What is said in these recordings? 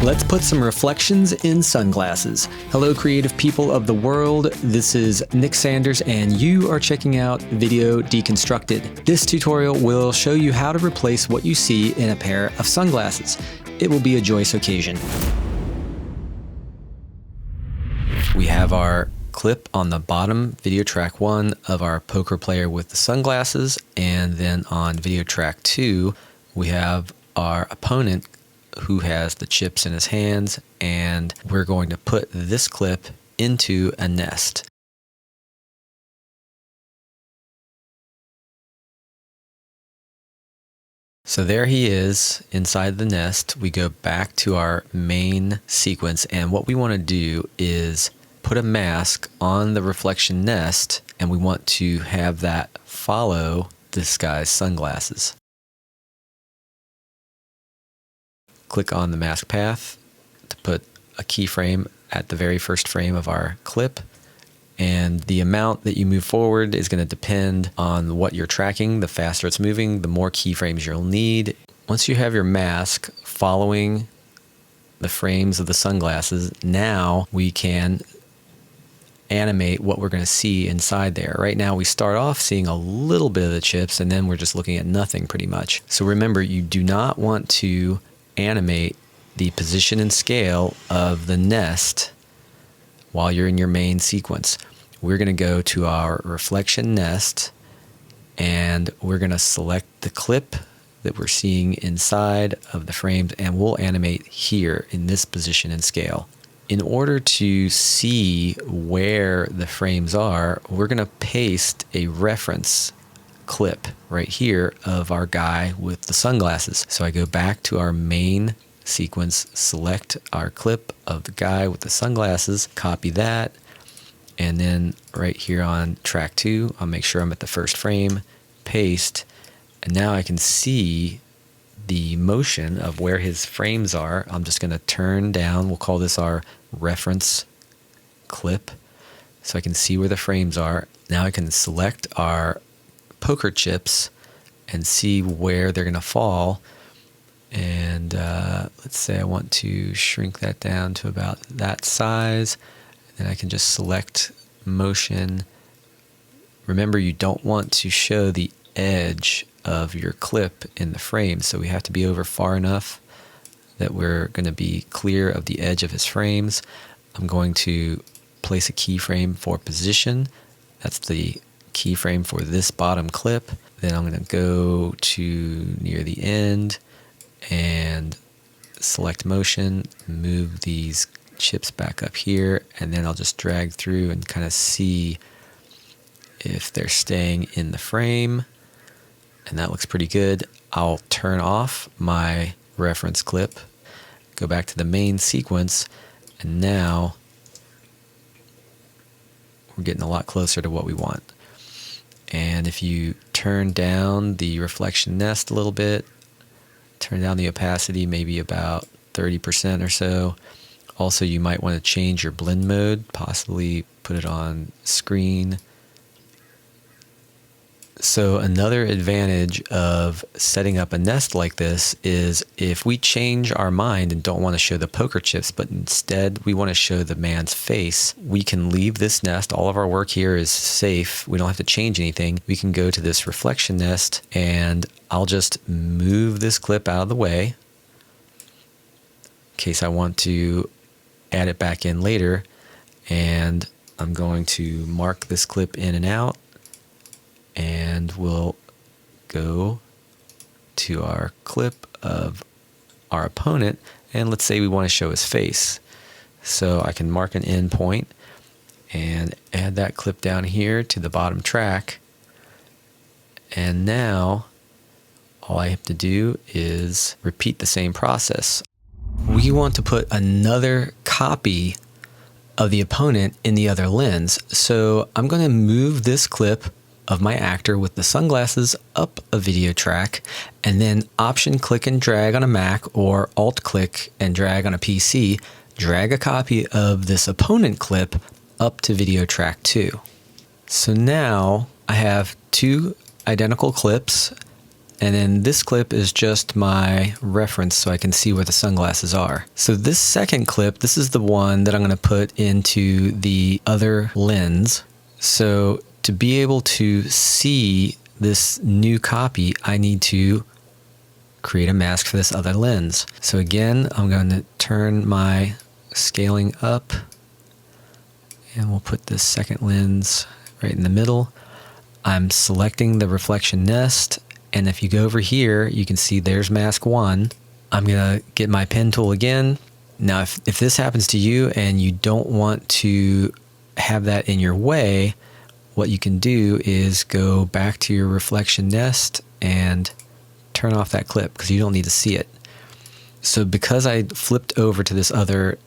Let's put some reflections in sunglasses. Hello, creative people of the world. This is Nick Sanders, and you are checking out Video Deconstructed. This tutorial will show you how to replace what you see in a pair of sunglasses. It will be a joyous occasion. We have our clip on the bottom, video track 1 of our poker player with the sunglasses, and then on video track 2, we have our opponent who has the chips in his hands, and we're going to put this clip into a nest. So there he is inside the nest. We go back to our main sequence, and what we want to do is put a mask on the reflection nest, and we want to have that follow this guy's sunglasses. Click on the mask path to put a keyframe at the very first frame of our clip, and the amount that you move forward is going to depend on what you're tracking. The faster it's moving, the more keyframes you'll need. Once you have your mask following the frames of the sunglasses, now we can animate what we're going to see inside there. Right now we start off seeing a little bit of the chips, and then we're just looking at nothing pretty much. So remember, you do not want to animate the position and scale of the nest while you're in your main sequence. We're going to go to our reflection nest, and we're going to select the clip that we're seeing inside of the frames, and we'll animate here in this position and scale. In order to see where the frames are, we're going to paste a reference clip right here of our guy with the sunglasses. So I go back to our main sequence, select our clip of the guy with the sunglasses, copy that, and then right here on track 2, I'll make sure I'm at the first frame, paste, and now I can see the motion of where his frames are. I'm just going to turn down, we'll call this our reference clip, so I can see where the frames are. Now I can select our poker chips and see where they're going to fall. And let's say I want to shrink that down to about that size. Then I can just select motion. Remember, you don't want to show the edge of your clip in the frame, so we have to be over far enough that we're going to be clear of the edge of his frames. I'm going to place a keyframe for position. That's the keyframe for this bottom clip. Then I'm going to go to near the end and select motion, move these chips back up here, and then I'll just drag through and kind of see if they're staying in the frame. And that looks pretty good. I'll turn off my reference clip, go back to the main sequence, and now we're getting a lot closer to what we want. And if you turn down the reflection nest a little bit, turn down the opacity maybe about 30% or so. Also, you might want to change your blend mode, possibly put it on screen. So another advantage of setting up a nest like this is if we change our mind and don't want to show the poker chips, but instead we want to show the man's face, we can leave this nest. All of our work here is safe. We don't have to change anything. We can go to this reflection nest, and I'll just move this clip out of the way in case I want to add it back in later. And I'm going to mark this clip in and out, and we'll go to our clip of our opponent, and let's say we want to show his face. So I can mark an end point and add that clip down here to the bottom track. And now all I have to do is repeat the same process. We want to put another copy of the opponent in the other lens. So I'm going to move this clip of my actor with the sunglasses up a video track, and then Option click and drag on a Mac or Alt click and drag on a PC, drag a copy of this opponent clip up to video track 2. So now I have two identical clips And then this clip is just my reference so I can see where the sunglasses are. So this second clip, this is the one that I'm going to put into the other lens. So to be able to see this new copy, I need to create a mask for this other lens. So again, I'm going to turn my scaling up, and we'll put this second lens right in the middle. I'm selecting the reflection nest, and if you go over here, you can see there's mask 1. I'm going to get my pen tool again. Now, if this happens to you and you don't want to have that in your way, what you can do is go back to your reflection nest and turn off that clip because you don't need to see it. So because I flipped over to this other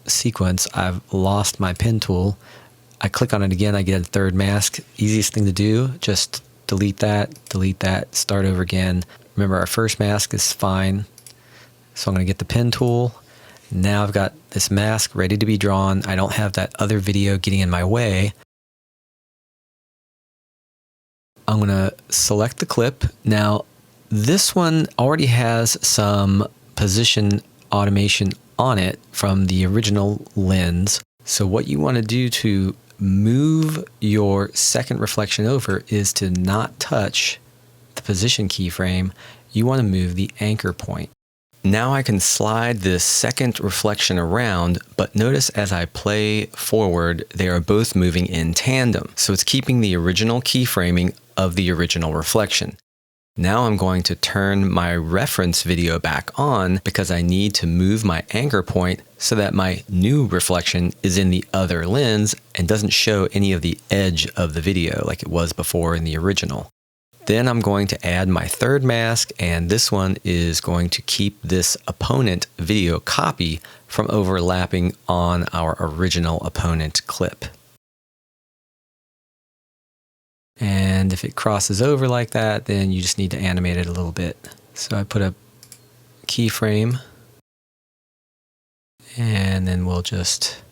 sequence, I've lost my pen tool. I click on it again, I get a third mask. Easiest thing to do, just delete that, start over again. Remember, our first mask is fine. So I'm going to get the pen tool. Now I've got this mask ready to be drawn. I don't have that other video getting in my way. I'm going to select the clip. Now, this one already has some position automation on it from the original lens. So what you want to do to move your second reflection over is to not touch the position keyframe. You want to move the anchor point. Now I can slide this second reflection around, but notice as I play forward, they are both moving in tandem. So it's keeping the original keyframing of the original reflection. Now I'm going to turn my reference video back on because I need to move my anchor point so that my new reflection is in the other lens and doesn't show any of the edge of the video like it was before in the original. Then I'm going to add my third mask, and this one is going to keep this opponent video copy from overlapping on our original opponent clip. And if it crosses over like that, then you just need to animate it a little bit. So I put a keyframe, and then we'll just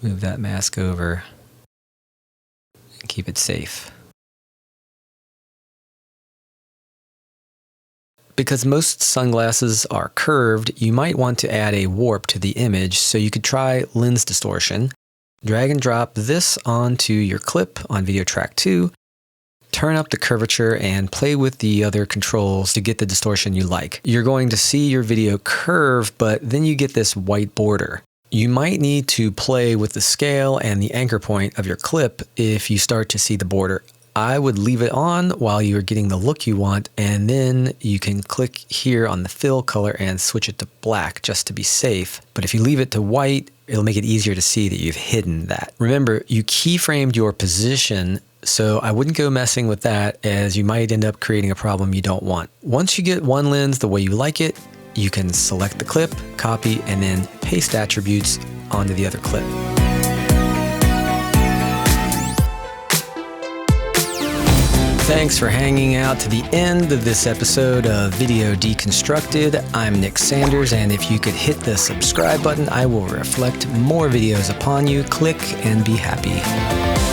move that mask over and keep it safe. Because most sunglasses are curved, you might want to add a warp to the image, so you could try lens distortion. Drag and drop this onto your clip on video track 2, turn up the curvature, and play with the other controls to get the distortion you like. You're going to see your video curve, but then you get this white border. You might need to play with the scale and the anchor point of your clip if you start to see the border. I would leave it on while you're getting the look you want, and then you can click here on the fill color and switch it to black just to be safe. But if you leave it to white, it'll make it easier to see that you've hidden that. Remember, you keyframed your position, so I wouldn't go messing with that as you might end up creating a problem you don't want. Once you get one lens the way you like it, you can select the clip, copy, and then paste attributes onto the other clip. Thanks for hanging out to the end of this episode of Video Deconstructed. I'm Nick Sanders, and if you could hit the subscribe button, I will reflect more videos upon you. Click and be happy.